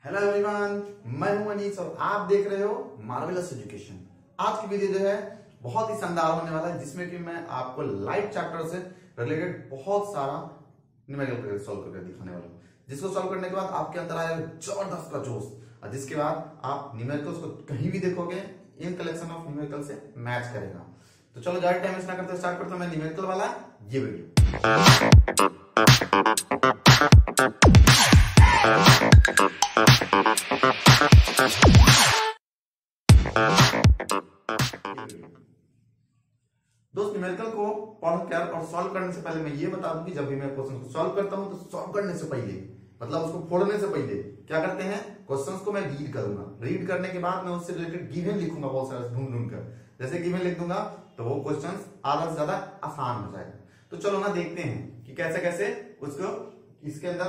Hello everyone, मैं हूं अनीस और आप देख रहे हो मार्वेलस एजुकेशन। आज की वीडियो जो है बहुत ही शानदार होने वाला है, जिसमें कि मैं आपको लाइव चैप्टर से रिलेटेड बहुत सारा न्यूमेरिकल सॉल्व करके दिखाने वाला हूं, जिसको सॉल्व करने के बाद आपके अंदर आएगा जबरदस्त का जोश, और जिसके बाद आप न्यूमेरिकल्स को कहीं भी देखोगे इन कलेक्शन ऑफ न्यूमेरिकल से मैच करेगा। तो चलो ज्यादा टाइम वेस्ट ना करते स्टार्ट करता हूं मैं न्यूमेरिकल वाला ये वीडियो। दोस्त, न्यूमेरिकल को पढ़कर और सॉल्व करने से पहले मैं ये बता दूं कि जब भी मैं क्वेश्चन को सॉल्व करता हूं तो सॉल्व करने से पहले मतलब उसको फोड़ने से पहले क्या करते हैं, क्वेश्चंस को मैं रीड करूंगा। रीड करने के बाद मैं उससे रिलेटेड गिवन लिखूंगा बहुत सारा ढूंढ ढूंढ कर। जैसे गिवन लिख दूंगा तो वो क्वेश्चंस आधा से ज्यादा आसान हो जाएगा। तो चलो ना देखते हैं कि कैसे कैसे उसको इसके अंदर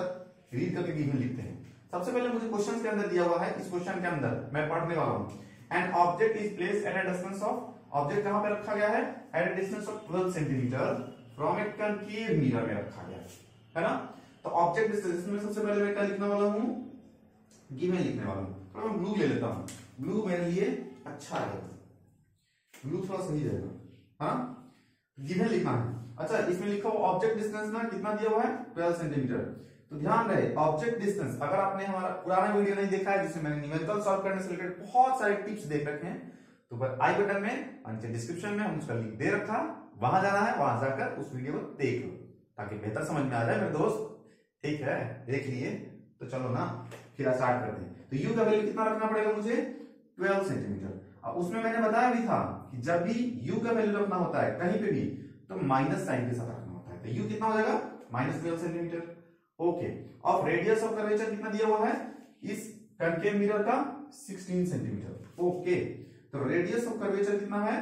रीड करके गिवन लिखते हैं। सबसे पहले मुझे क्वेश्चन के अंदर दिया हुआ है, इस क्वेश्चन के अंदर मैं पढ़ने वाला हूं। An object is placed at a distance of, object कहां पे रखा गया है, at a distance of 12 centimetre from A concave mirror में रखा गया है ना। तो ऑब्जेक्ट डिस्टेंस में सबसे पहले मैं क्या लिखने वाला हूं, गिवन लिखने वाला हूं। तो मैं ब्लू ले लेता हूं, ब्लू मेरे लिए अच्छा रहेगा, ब्लू थोड़ा सही रहेगा। हाँ, गिवन लिखना है। अच्छा, इसमें लिखा हुआ ऑब्जेक्ट डिस्टेंस ना कितना दिया हुआ है, 12 सेंटीमीटर। तो ध्यान रहे ऑब्जेक्ट डिस्टेंस, अगर आपने हमारा पुराना वीडियो नहीं देखा है जिसमें मैंने न्यूमेरिकल सॉल्व करने से रिलेटेड बहुत सारे टिप्स देख रखे हैं, तो ऊपर आई बटन में और नीचे डिस्क्रिप्शन में हम उसका लिंक दे रखा, वहां जाना है, वहां जाकर उस वीडियो को देख लो ताकि बेहतर समझ में आ जाए मेरे दोस्त। ठीक है, देख लिए तो चलो ना फिर स्टार्ट करते हैं। तो यू का वैल्यू कितना रखना पड़ेगा मुझे, 12 सेंटीमीटर। अब उसमें मैंने बताया भी था कि जब भी यू का वैल्यू रखना होता है कहीं पे भी तो माइनस साइन के साथ रखना होता है। तो यू कितना हो जाएगा, -12 सेंटीमीटर। ओके, और रेडियस ऑफ कर्वेचर कितना दिया हुआ है इस कनकेव मिरर का, 16 सेंटीमीटर। ओके, तो रेडियस ऑफ कर्वेचर कितना है,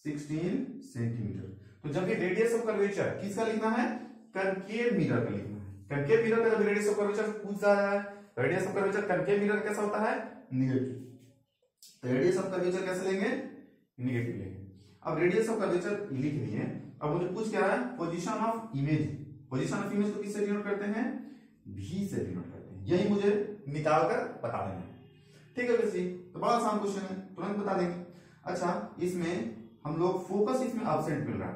16 सेंटीमीटर। तो जब ये रेडियस ऑफ कर्वेचर किसका लिखना है, कनकेव मिरर का लिखना है। कनकेव मिरर का जब रेडियस ऑफ कर्वेचर पूछा है, radius of curvature concave mirror कैसा होता है, नेगेटिव। तो रेडियस ऑफ कर्वेचर कैसे लेंगे, नेगेटिव लेंगे। अब रेडियस ऑफ कर्वेचर लिख लिए। अब मुझे पूछ क्या है, position of image. Position of image को किससे डिनोट करते हैं, भी से डिनोट करते हैं। यही मुझे निकाल कर बता देना है। ठीक है बच्ची, तो बड़ा आसान क्वेश्चन है, तुरंत बता देंगे। अच्छा, इसमें हम लोग फोकस इसमें एब्सेंट मिल रहा है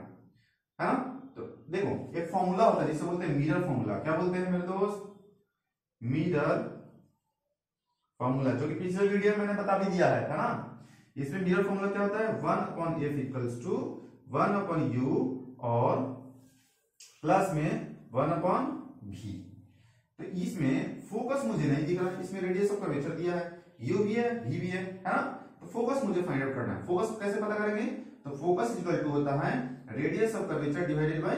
ना। तो देखो एक फॉर्मूला होता है जिसे बोलते हैं मिरर फॉर्मूला। क्या बोलते हैं मेरे दोस्त, मिरर फॉर्मूला, जो कि पिछले वीडियो में मैंने बता भी दिया है ना। इसमें मिरर फॉर्मूला क्या होता है, 1/f इक्वल्स टू 1/u और प्लस में 1/v। तो इसमें फोकस मुझे नहीं दिख रहा है, इसमें रेडियस ऑफ कर्वेचर दिया है, u भी है, v भी है ना। तो फोकस मुझे फाइंड आउट करना है। फोकस कैसे पता करेंगे, तो फोकस इक्वल टू होता है radius of curvature divided by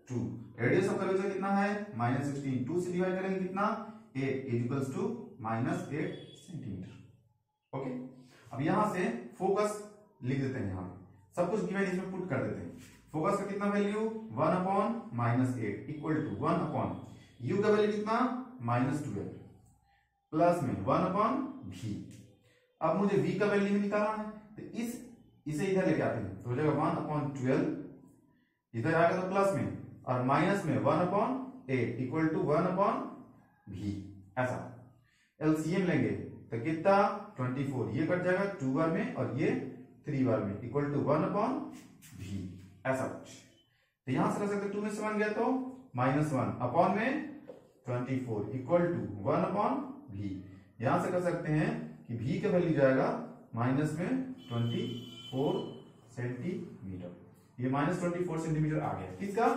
2। Radius of curvature कितना है, -16, 2 से डिवाइड करेंगे कितना, 8 इक्वल्स टू -8 सेंटीमीटर। ओके, अब यहां से फोकस लिख देते हैं, यहां सब कुछ गिवन इसमें पुट कर देते हैं। फोकस का कितना वैल्यू, 1/-8 इक्वल टू 1/, यू का वैल्यू कितना, -12 प्लस में 1/v। अब मुझे v का वैल्यू निकालना है, तो इसे इधर लेके आते हैं, तो हो जाएगा 1/12, इधर आएगा तो प्लस में, और माइनस में 1/8 इक्वल टू 1/v। ऐसा एलसीएम लेंगे तो कितना, 24, ये कट जाएगा 2 बार में और ये 3 बार में, इक्वल टू 1/v। ऐसा कुछ। तो यहां से कर सकते 2 में से 1 गया तो -1 अपॉन में 24 इक्वल टू 1/v। यहां से कर सकते हैं कि v का वैल्यू जाएगा माइनस में 24 सेंटीमीटर। ये -24 सेंटीमीटर आ गया किसका,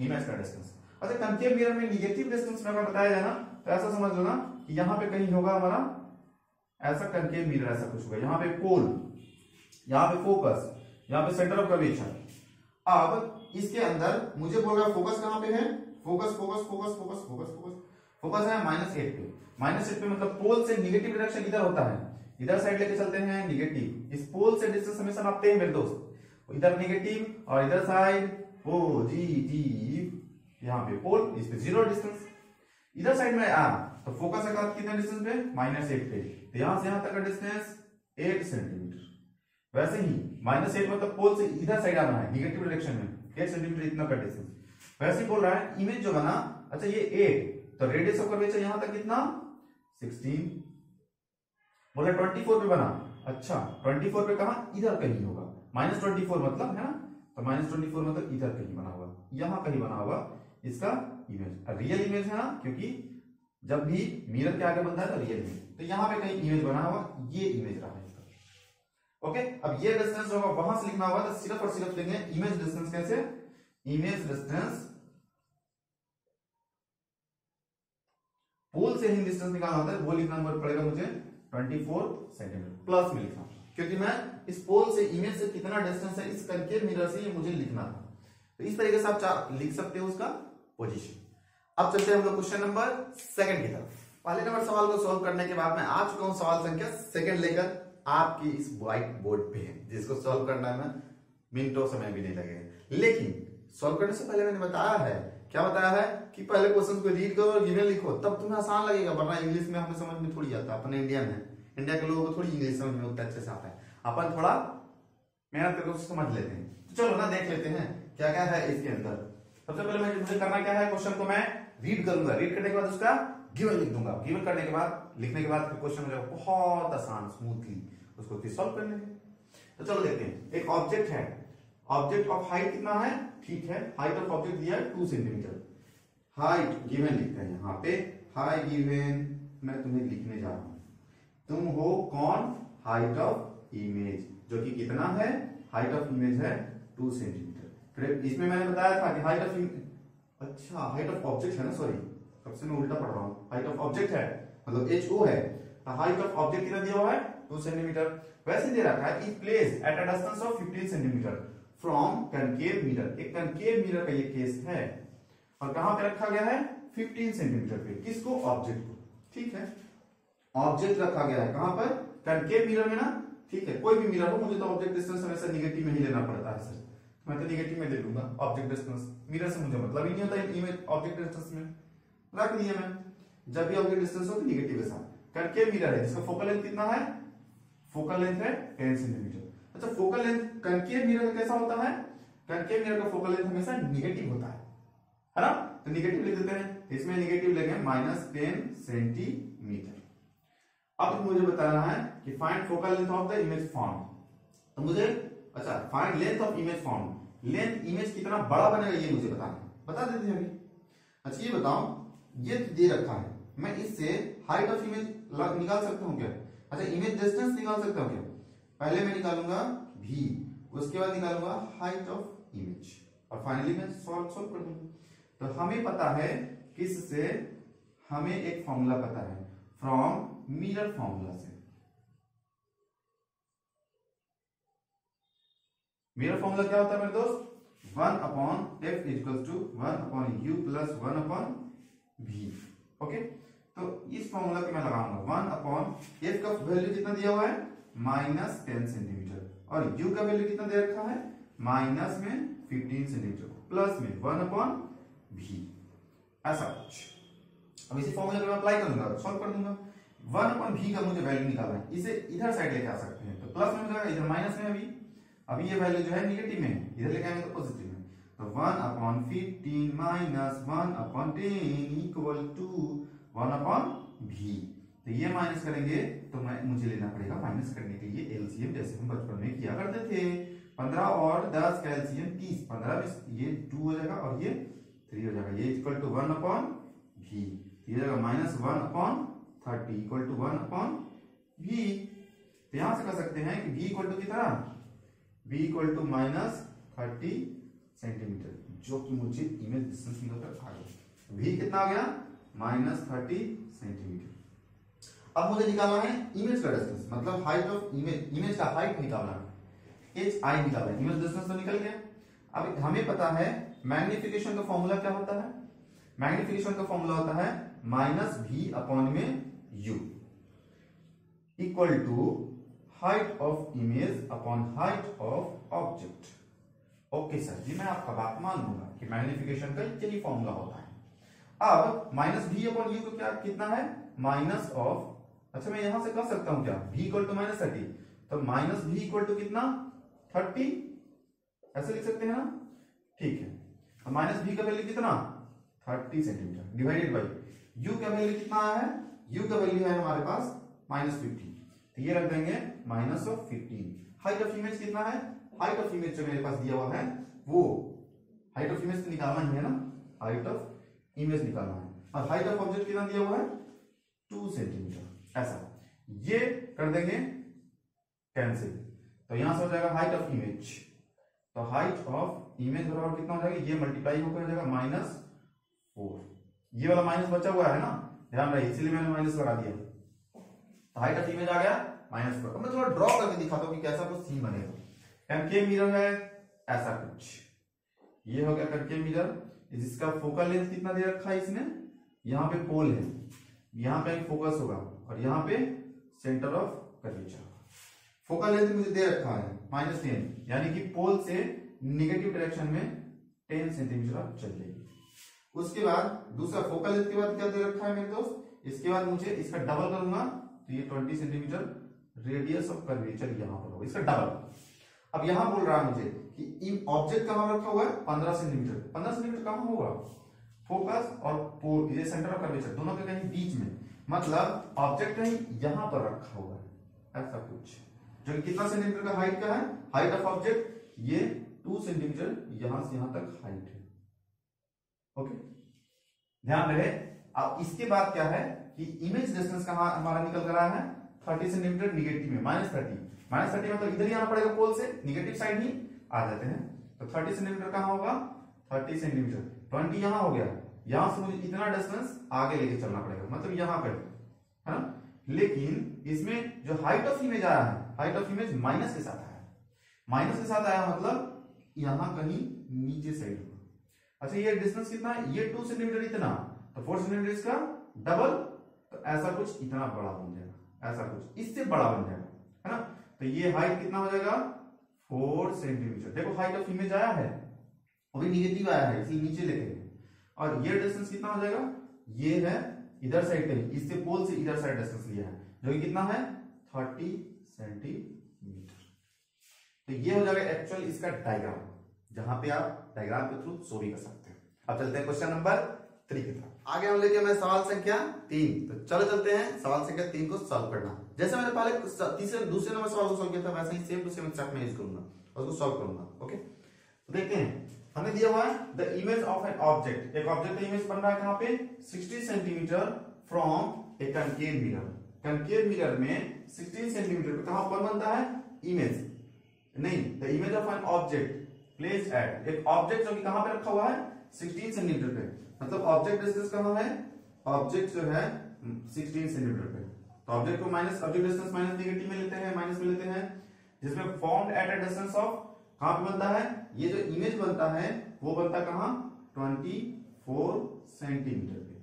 इमेज का डिस्टेंस। अच्छा, कनकेव मिरर में निगेटिव डिस्टेंस में अगर बताया जाए ना तो ऐसा समझ लो ना कि यहां पे कहीं होगा हमारा ऐसा कनकेव मिरर, ऐसा कुछ होगा, यहाँ पे पोल, यहाँ पे फोकस, यहाँ पे सेंटर ऑफ कर्वेचर। अब इसके अंदर मुझे बोल रहा है फोकस कहां पे है, focus focus focus focus focus focus focus है -8 पे। -8 पे मतलब पोल से निगेटिव डायरेक्शन इधर होता है, इधर साइड लेके चलते हैं निगेटिव। इस पोल से डिस्टेंस हमेशा नापते हैं मेरे दोस्त, इधर निगेटिव और इधर साइड पॉजिटिव। यहाँ पे पोल, इस पे 0 डिस्टेंस, इधर साइड में आ तो फोकस का कितने डिस्टेंस पे, -8 पे। तो यहां से यहां तक का डिस्टेंस 8 सेंटीमीटर। वैसे ही -8 मतलब पोल से इधर साइड आना है निगेटिव डायरेक्शन में, 8 सेंटीमीटर इतना का डिस्टेंस। वैसे ही बोल रहा है इमेज जो बना, अच्छा ये 8, तो रेडियस ऑफ कर्वेचर यहां तक कितना, 16 बोला 24 पे बना। अच्छा 24 पे कहा, इधर कहीं होगा, -24 मतलब है ना, तो -24 मतलब इधर कहीं बना होगा, यहां कहीं बना होगा इसका इमेज, रियल इमेज है ना, क्योंकि जब भी मिरर के आगे बनता है तो रियल इमेज, तो यहां पे कहीं इमेज बना होगा, ये इमेज रहा है इसका। ओके, अब ये डिस्टेंस होगा, वहां से लिखना होगा तो सिर्फ और सिर्फ लेंगे इमेज डिस्टेंस। कैसे? इमेज डिस्टेंस पोल से ही डिस्टेंस निकालना होता है, वो लिखना पड़ेगा मुझे 24 सेंटीमीटर प्लस में लिखना, क्योंकि मैं इस पोल से इमेज से कितना डिस्टेंस है इस करके मिरर से ये मुझे लिखना था। तो इस तरीके से आप लिख सकते हो उसका पोजीशन। अब चलते हैं हम लोग क्वेश्चन नंबर 2 की तरफ। पहले नंबर सवाल को सॉल्व करने के बाद मैं आ चुका हूं सवाल संख्या 2 लेकर आपकी इस व्हाइट बोर्ड पे, जिसको सॉल्व करना में मिनटों समय भी नहीं लगेगा। लेकिन सॉल्व करने से पहले मैंने बताया है, क्या बताया है कि पहले क्वेश्चन को रीड करो और गिवन लिखो, तब तुम्हें आसान लगेगा, वरना इंग्लिश में हमें समझ में थोड़ी आता है। अपन इंडियन है, इंडिया के लोगों को थोड़ी इंग्लिश समझ में उतना अच्छे से आता है, अपन थोड़ा मेहनत करके समझ लेते हैं। तो चलो ना देख लेते हैं क्या क्या है इसके अंदर। सबसे पहले मुझे करना क्या है, क्वेश्चन को मैं रीड करूंगा, रीड करने के बाद उसका गिवन लिख दूंगा, गिवन करने के बाद लिखने के बाद क्वेश्चन हो जाएगा बहुत आसान, स्मूथली उसको फिर सॉल्व कर लेंगे। तो चलो देखते हैं, एक ऑब्जेक्ट है, ऑब्जेक्ट ऑफ हाइट कितना है, ठीक है, हाइट ऑफ ऑब्जेक्ट दिया है 2 सेंटीमीटर, हाइट गिवन लिखते हैं यहाँ पे, हाई गिवन मैं तुम्हें लिखने जा रहा हूं, तुम हो कौन, हाइट ऑफ इमेज, जो कि कितना है, हाइट ऑफ इमेज है 2 सेंटीमीटर। फिर इसमें मैंने बताया था कि हाइट ऑफ, अच्छा हाइट ऑफ ऑब्जेक्ट है ना, सॉरी सबसे मैं उल्टा पढ़ रहा हूँ, हाइट ऑफ ऑब्जेक्ट है मतलब HO है, तो हाइट ऑफ ऑब्जेक्ट कितना दिया हुआ है 2 सेंटीमीटर। वैसे दे रखा है is placed at a distance of 15 centimetre from concave mirror, एक कनकेव मिरर का ये केस है, और कहां पे रखा गया है 15 सेंटीमीटर पे, किसको, ऑब्जेक्ट को, ठीक है, ऑब्जेक्ट रखा गया है कहां पर, कनकेव मिरर में ना, ठीक है, कोई भी मिरर हो, मुझे तो ऑब्जेक्ट डिस्टेंस हमेशा निगेटिव में ही लेना पड़ता है सर, मैं तो निगेटिव में ले लूंगा ऑब्जेक्ट डिस्टेंस, मिरर से मुझे मतलब ही नहीं होता इमेज ऑब्जेक्ट डिस्टेंस में, रख दिया मैं, जब भी ऑब्जेक्ट डिस्टेंस हो तो निगेटिव के साथ। कनकेव मिरर है जिसका फोकल लेंथ कितना है, फोकल लेंथ है 10 सेंटीमीटर। अच्छा फोकल लेंथ कनकेव मिरर का कैसा होता है, कनकेव मिरर का फोकल लेंथ हमेशा निगेटिव होता है ना, तो निगेटिव लिख देते हैं, इसमें निगेटिव लेंगे -10 सेंटीमीटर। अब मुझे बताना है कि find focal length of the image form, तो मुझे अच्छा find length of image form, length image कितना बड़ा बनेगा ये मुझे बताना है, बता देते हैं अभी। अच्छा ये बताओ, ये दे रखा है, मैं इससे हाइट ऑफ इमेज निकाल सकता हूं क्या, अच्छा इमेज डिस्टेंस निकाल सकता हूं क्या, पहले मैं निकालूंगा v, उसके बाद निकालूंगा हाइट ऑफ इमेज, और फाइनली मैं सॉल्व कर दूंगा। तो हमें पता है किससे, हमें एक फॉर्मूला पता है फ्रॉम मिरर फॉर्मूला से, मिरर फॉर्मूला क्या होता है मेरे दोस्त, 1/f equals to 1/u plus 1/v, okay, तो इस फॉर्मूला को मैं लगाऊंगा 1/f का वैल्यू कितना दिया हुआ है -10 सेंटीमीटर, और u का वैल्यू कितना दे रखा है माइनस में 15 सेंटीमीटर, प्लस में 1/v, ऐसा कुछ। अब इसी फॉर्मूला को मैं अप्लाई कर दूंगा, सॉल्व कर दूंगा, 1/v का मुझे वैल्यू निकालना है, इसे इधर साइड लेके आ सकते हैं, तो प्लस में हो जाएगा, इधर माइनस में, अभी ये वैल्यू जो है निगेटिव में, इधर लेके आएंगे तो पॉजिटिव में, तो 1/15 माइनस 1/10 इक्वल टू 1/v, तो ये माइनस करेंगे तो मुझे लेना पड़ेगा माइनस करने के लिए एलसीएम, जैसे हम बचपन में किया करते थे, 15 और 10 का एलसीएम 30, 15 में ये 2 हो जाएगा और ये 3 हो जाएगा, ये इक्वल टू 1/v, ये हो जाएगा -1/30 इक्वल टू 1/v। तो यहां से कर सकते हैं कि v इक्वल टू कितना, v इक्वल टू -30 सेंटीमीटर, जो कि मुझे इमेज डिस्टेंस निकल कर आ गया, v कितना आ गया -30 सेंटीमीटर। अब मुझे निकालना है इमेज का डिस्टेंस, मतलब हाइट ऑफ इमेज, इमेज का हाइट निकालना है, hi निकालना है, इमेज डिस्टेंस तो निकल गया। अब हमें पता है मैग्निफिकेशन का फॉर्मूला क्या होता है, मैग्निफिकेशन का फॉर्मूला होता है -v/u equal to height of image upon height of object. Okay sir ji, मैं आपका बात मान लूंगा कि मैग्निफिकेशन का यही फॉर्मूला होता है। अब -v/u को क्या कितना है, माइनस ऑफ, अच्छा मैं यहां से कर सकता हूं क्या, v इक्वल टू -30, तो -v इक्वल टू कितना 30, ऐसे लिख सकते हैं ना, ठीक है, और -v का वैल्यू कितना 30 सेंटीमीटर डिवाइडेड बाई u का वैल्यू कितना है यू का वैल्यू है हमारे पास -15, तो ये रख देंगे -15। हाइट ऑफ इमेज कितना है, हाइट ऑफ इमेज जो मेरे पास दिया हुआ है वो हाइट ऑफ इमेज तो निकालना ही है ना, हाइट ऑफ इमेज निकालना है, और हाइट ऑफ ऑब्जेक्ट कितना दिया हुआ है 2 सेंटीमीटर। ऐसा ये कर देंगे कैंसिल, तो यहां से हो जाएगा हाइट ऑफ इमेज, तो हाइट ऑफ इमेज बराबर कितना हो जाएगा, ये मल्टीप्लाई होकर हो जाएगा -4, ये वाला माइनस बचा हुआ है ना, ध्यान रहे, इसीलिए मैंने माइनस लगा दिया, तो हाइट ऑफ इमेज आ गया -4। अब मैं थोड़ा ड्रॉ करके दिखाता हूं कि कैसा कुछ सीन बनेगा। कनकेव मिरर है ऐसा कुछ, ये हो गया कनकेव मिरर, जिसका फोकल लेंथ कितना दे रखा है इसने, यहाँ पे पोल है, यहाँ पे एक फोकस होगा और यहाँ पे centre of curvature. Focal length मुझे दे रखा है -10, यानी कि पोल से निगेटिव डायरेक्शन में 10 सेंटीमीटर आप चल जाएगी। उसके बाद दूसरा फोकल लेंथ के बाद क्या दे रखा है मेरे दोस्त, इसके बाद मुझे इसका डबल करूंगा तो ये 20 सेंटीमीटर रेडियस ऑफ कर्वेचर यहाँ पर होगा, इसका डबल। अब यहां बोल रहा है मुझे कि ऑब्जेक्ट कहां रखा हुआ है 15 सेंटीमीटर, 15 सेंटीमीटर कहां होगा, फोकस और पोल, ये सेंटर ऑफ कर्वेचर दोनों के कहीं बीच में, मतलब ऑब्जेक्ट कहीं यहां पर रखा हुआ है ऐसा कुछ, जो कितना सेंटीमीटर का हाइट का है, हाइट ऑफ ऑब्जेक्ट ये 2 सेंटीमीटर यहां से यहां तक हाइट है। ओके, ध्यान रहे। अब इसके बाद क्या है कि इमेज डिस्टेंस कहां हमारा निकल कर रहा है 30 सेंटीमीटर निगेटिव में, -30 मतलब इधर ही आना पड़ेगा, पोल से निगेटिव साइड ही आ जाते हैं, तो 30 सेंटीमीटर कहां होगा 30 सेंटीमीटर, 20 यहां हो गया, यहां से मुझे इतना डिस्टेंस आगे लेके चलना पड़ेगा, मतलब यहां पर है ना। लेकिन इसमें जो हाइट ऑफ इमेज आया है, हाइट ऑफ इमेज माइनस के साथ आया, माइनस के साथ आया मतलब यहां कहीं नीचे साइड होगा। अच्छा, ये डिस्टेंस कितना है, ये 2 सेंटीमीटर इतना, तो 4 सेंटीमीटर इसका डबल, तो ऐसा कुछ इतना बड़ा बन जाएगा, ऐसा कुछ इससे बड़ा बन जाएगा, है ना। तो ये हाइट कितना हो जाएगा 4 सेंटीमीटर। देखो हाइट ऑफ इमेज आया है, अभी निगेटिव आया है इसलिए नीचे लेके गए, और ये डिस्टेंस कितना हो जाएगा, ये है इधर साइड कहीं, इससे पोल से इधर साइड डिस्टेंस लिया है, जो कि कितना है 30 सेंटीमीटर। तो ये हो जाएगा एक्चुअल इसका डायग्राम, जहां पे आप डायग्राम के थ्रू शो भी कर सकते हैं। अब चलते हैं क्वेश्चन नंबर 3 की तरफ। आगे हम लेके मैं सवाल संख्या 3, तो चलो चलते हैं सवाल संख्या 3 को सॉल्व करना। जैसे मैंने पहले दूसरे नंबर सवाल को सॉल्व किया था, वैसे ही सेम टू सेम एक्सैक्ट मैं यूज करूंगा और उसको सॉल्व करूंगा। ओके, तो देखते हैं, हमें दिया हुआ है the image of an object, एक ऑब्जेक्ट का इमेज बन रहा है कहां पे 60 centimetre from A concave mirror. Concave mirror में 16 सेंटीमीटर पे कहां पर बनता है इमेज, नहीं, the image of an object place at, एक ऑब्जेक्ट जो कि कहां पे रखा हुआ है 16 सेंटीमीटर पे, मतलब ऑब्जेक्ट डिस्टेंस कहां है, ऑब्जेक्ट जो है 16 सेंटीमीटर पे, तो ऑब्जेक्ट को minus, object distance minus negative में लेते हैं, माइनस में लेते हैं, जिसमें found at a distance of, कहां पे बनता है, ये जो इमेज बनता है वो बनता कहां 24 सेंटीमीटर पे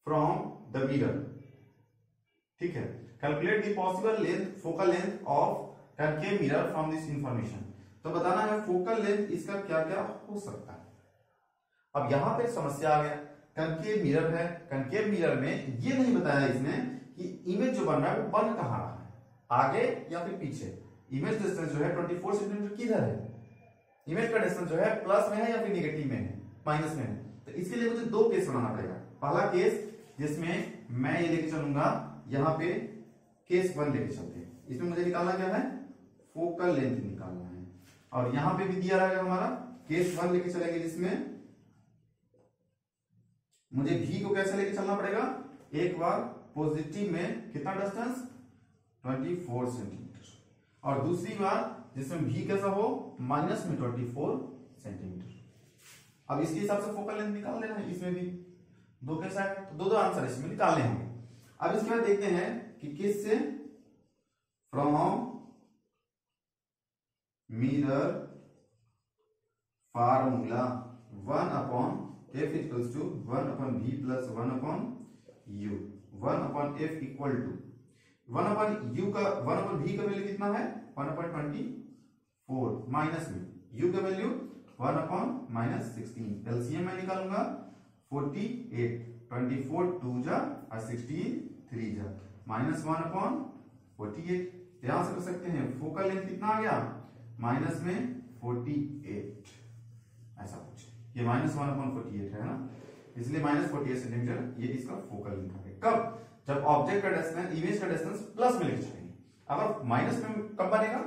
फ्रॉम द मिरर। ठीक है, calculate the possible length, focal length of concave mirror from this information, तो बताना है फोकल लेंथ इसका क्या क्या हो सकता है। अब यहां पे समस्या आ गया, कनकेव मिरर है, कनकेव मिरर में ये नहीं बताया इसने कि इमेज जो बन रहा है वो बन कहां रहा है, आगे या फिर पीछे। इमेज डिस्टेंस जो है 24 सेंटीमीटर किधर है, इमेज का डिस्टेंस जो है प्लस में है या फिर निगेटिव में है, माइनस में है, तो इसके लिए मुझे 2 केस बनाना पड़ेगा। पहला केस जिसमें मैं ये लेके चलूंगा, यहाँ पे केस 1 लेके चलते हैं, इसमें मुझे निकालना क्या है फोकल लेंथ निकालना है, और यहां पे भी दिया रहेगा हमारा केस 1 लेके चलेंगे, जिसमें मुझे भी को कैसे लेके चलना पड़ेगा, एक बार पॉजिटिव में कितना डिस्टेंस 24 सेंटीमीटर, और दूसरी बार जिसमें भी कैसा हो माइनस में 24 सेंटीमीटर। अब इसके हिसाब से फोकल लेंथ निकाल लेना है, इसमें भी 2 कैसा है, तो 2 आंसर इसमें निकालने होंगे। अब इसके बाद देखते हैं कि किस से, from mirror formula 1/f equals to 1/v plus 1/u, 1/f equal to 1/u का 1/v का वैल्यू कितना है 1/24, माइनस में u का वैल्यू 1/-16, एलसीएम मैं निकालूंगा 48, 24 2 जा और 16 3 जा, -1/48। ध्यान से कर सकते हैं फोकल लेंथ कितना आ गया माइनस में 48, ऐसा कुछ, ये -1/48 है ना, इसलिए -48 सेंटीमीटर ये इसका फोकल लेंथ है। कब, जब ऑब्जेक्ट का डिस्टेंस इमेज का डिस्टेंस प्लस में लेके चलेंगे। अगर माइनस में कब बनेगा,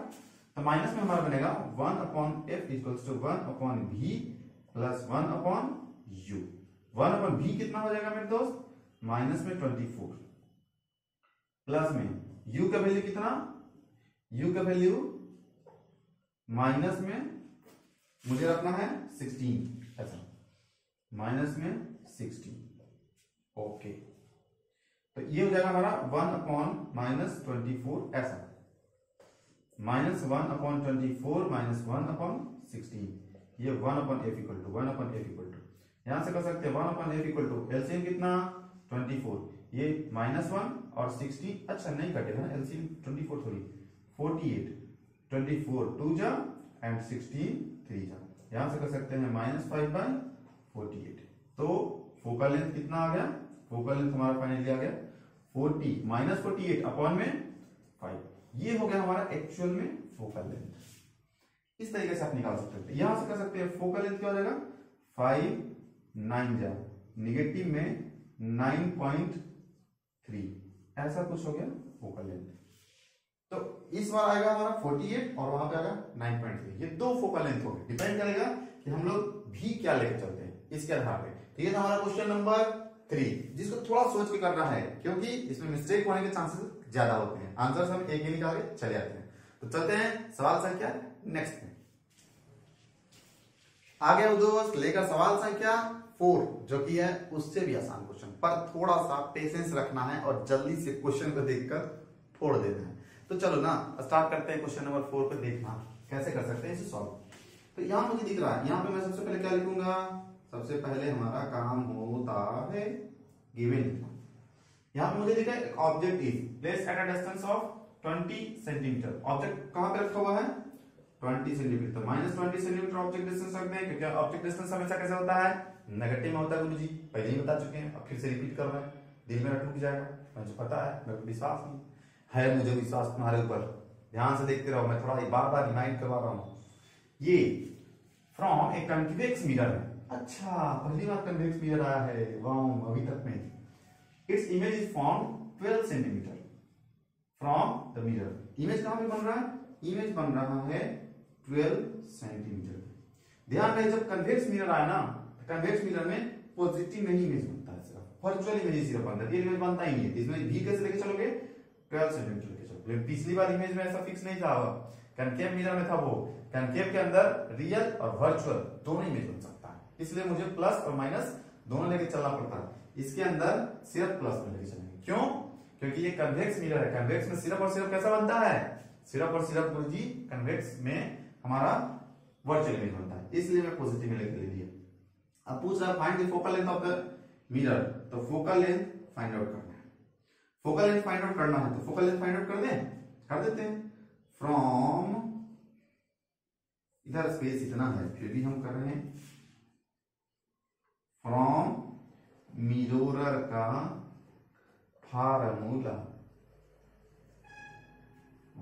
तो माइनस में हमारा बनेगा 1/f equals to 1/v plus 1/u। 1/v कितना हो जाएगा मेरे दोस्त, माइनस में 24 प्लस में u का वैल्यू कितना, u का वैल्यू माइनस में मुझे रखना है 16, ऐसा माइनस में 16। ओके, तो ये हो जाएगा हमारा 1/-24 ऐसा, माइनस 1/24 माइनस 1/16, ये 1/f equal to 1/f equal to यहां से कर सकते हैं 1/f इक्वल टू एलसीएम कितना 24, ये -1 और 16, अच्छा नहीं कटेगा ना एलसीएम 24 थोड़ी 48, 24 2 जा एंड 16 3 जा, यहां से कर सकते हैं -5/48। तो फोकल लेंथ कितना आ गया, फोकल लेंथ हमारा फाइनली आ गया 40 -48 अपॉन में 5, ये हो गया हमारा एक्चुअल में फोकल लेंथ। इस तरीके से आप निकाल सकते हैं, यहां से कर सकते हैं फोकल लेंथ क्या हो जाएगा 5 9 जा निगेटिव में 9.3, ऐसा कुछ हो गया फोकल लेंथ। तो इस बार आएगा हमारा 48 और वहां पे आएगा 9.3, ये दो फोकल लेंथ हो गए। डिपेंड करेगा कि हम लोग भी क्या लेकर चलते हैं इसके आधार पे। तो ये था हमारा क्वेश्चन नंबर 3, जिसको थोड़ा सोच के करना है क्योंकि इसमें मिस्टेक होने के चांसेस ज्यादा होते हैं। आंसर हम एक ही निकाल के चले जाते हैं। तो चलते हैं सवाल संख्या नेक्स्ट में। आगे दोस्त लेकर सवाल संख्या 4, जो कि है उससे भी आसान क्वेश्चन, पर थोड़ा सा पेशेंस रखना है और जल्दी से क्वेश्चन को देखकर फोड़ देना है। तो चलो ना स्टार्ट करते हैं क्वेश्चन नंबर 4 पे, देखना कैसे कर सकते हैं इसे सॉल्व। तो यहां मुझे दिख रहा है, यहां पे मैं सबसे पहले क्या लिखूंगा, सबसे पहले हमारा काम होता है गिवन। यहां पे मुझे दिख रहा है object is place at a distance of 20 centimetre. Object कहां पे रखा हुआ है 20 सेंटीमीटर, तो -20 सेंटीमीटर ऑब्जेक्ट डिस्टेंस रखते हैं, क्योंकि ऑब्जेक्ट डिस्टेंस हमेशा कैसे होता है नेगेटिव में होता है। गुरु जी पहले ही बता चुके हैं, अब फिर से रिपीट कर रहे हैं, दिल में टूट जाएगा, मुझे पता है, मेरे को विश्वास नहीं है, मुझे विश्वास तुम्हारे ऊपर, ध्यान से देखते रहो, मैं थोड़ा बार बार रिमाइंड करवा रहा हूं। ये फ्रॉम ए कन्वेक्स मिरर है, अच्छा पहली बार कन्वेक्स मिरर आया है वाओ अभी तक में। Its image is form 12 centimetre from the mirror. Image कहां पे बन रहा है, इमेज बन रहा है 12 सेंटीमीटर। ध्यान रहे जब कन्वेक्स मिरर आया ना, कन्वेक्स मिरर में पॉजिटिव में ही इमेज बनता है, सिर्फ वर्चुअल इमेज सिर्फ बनता है, ये इमेज बनता ही नहीं है। इसमें भी कैसे लेके चलोगे 12 सेंटीमीटर लेके चलोगे। पिछली बार इमेज में ऐसा फिक्स नहीं था, कनकेव मिरर में था, वो कनकेव के अंदर रियल और वर्चुअल दोनों इमेज बन सकता है, इसलिए मुझे प्लस और माइनस दोनों लेके चलना पड़ता है। इसके अंदर सिर्फ प्लस में लेके चलेंगे, क्यों, क्योंकि ये कन्वेक्स मिरर है। कन्वेक्स में सिर्फ और सिर्फ कैसा बनता है, सिर्फ और सिर्फ गुरु जी कन्वेक्स में हमारा वर्चुअल इमेज बनता है, इसलिए मैं पॉजिटिव में लेके ले लिया। अब पूछ रहा है find the focal length of the mirror, तो फोकल लेंथ फाइंड आउट करना है। फोकल लेंथ फाइंड आउट करना है तो फोकल लेंथ फाइंड आउट कर देते हैं। फ्रॉम, इधर स्पेस इतना है फिर भी हम कर रहे हैं, फ्रॉम मिरर का formula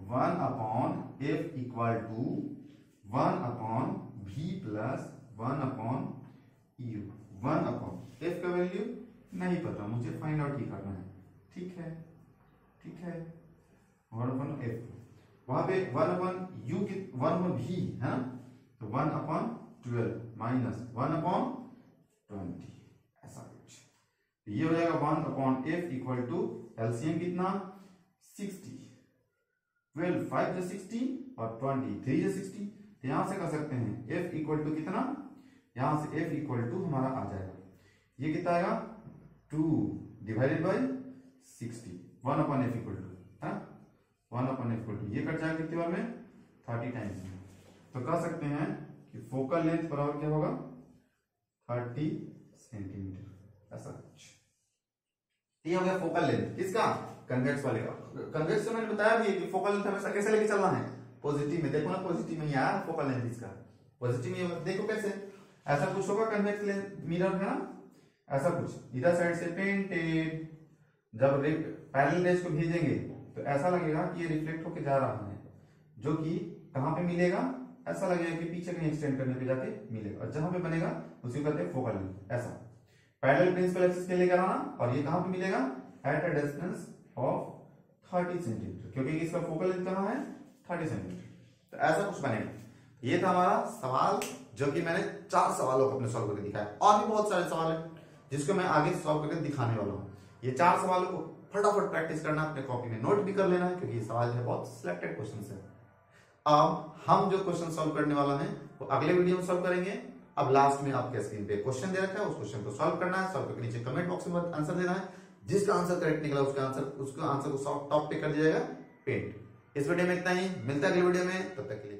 1/f equal to 1/v plus 1/u। 1/f का वैल्यू नहीं पता, मुझे फाइंड आउट ही करना है, ठीक है, ठीक है। 1/f वहां पे 1/u की 1/v है ना, तो 1/12 माइनस 1/20 ऐसा कुछ, ये हो जाएगा 1/f इक्वल टू एलसीएम कितना 60, 12 5 जो 60 और 20 3 जो 60। तो यहां से कर सकते हैं f इक्वल टू कितना, यहां से f इक्वल टू हमारा आ जाएगा, ये कितना आएगा 2 divided by 60, 1/f equal to 1/f equal to, ये कट जाएगा कितनी बार में 30 टाइम्स में। तो कह सकते हैं कि फोकल लेंथ बराबर क्या होगा 30 सेंटीमीटर, ऐसा कुछ। ये हो गया फोकल लेंथ किसका, कन्वेक्स वाले का। कन्वेक्स से मैंने बताया भी है कि फोकल लेंथ हमेशा कैसे लेके चलना है, पॉजिटिव में। देखो ना पॉजिटिव में ही आया फोकल लेंथ इसका, पॉजिटिव में देखो कैसे, ऐसा कुछ होगा कन्वेक्स लेंथ मिरर है ना, ऐसा कुछ इधर साइड से पेंटेड, जब पैरेलल रेज को भेजेंगे तो ऐसा लगेगा कि ये रिफ्लेक्ट होके जा रहा है, जो कि कहां पे मिलेगा, ऐसा लगेगा कि पीछे कहीं एक्सटेंड करने पे जाके मिलेगा, और जहां पे बनेगा उसी को कहते हैं फोकल लेंथ। ऐसा पैरेलल प्रिंसिपल एक्सिस के लिए कराना, और ये कहां पे मिलेगा, at a distance of 30 centimetre, क्योंकि इसका फोकल लेंथ कहाँ है 30 सेंटीमीटर। तो ऐसा कुछ बनेगा। ये था हमारा सवाल, जो कि मैंने 4 सवालों को अपने सॉल्व करके दिखाया। और भी बहुत सारे सवाल है जिसको मैं आगे सॉल्व करके दिखाने वाला हूँ। ये 4 सवालों को फटाफट प्रैक्टिस करना, अपने कॉपी में नोट भी कर लेना है, क्योंकि ये सवाल है बहुत सिलेक्टेड क्वेश्चन है। अब हम जो क्वेश्चन सॉल्व करने वाला है वो अगले वीडियो में सॉल्व करेंगे। अब लास्ट में आपके स्क्रीन पे क्वेश्चन दे रखा है, उस क्वेश्चन को सॉल्व करना है। सॉल्व करके नीचे कमेंट बॉक्स में आंसर देना है। जिसका आंसर करेक्ट निकला उसका आंसर को टॉप पे कर दिया जाएगा पेंट। इस वीडियो में इतना ही, मिलता है अगले वीडियो में, तब तक के लिए।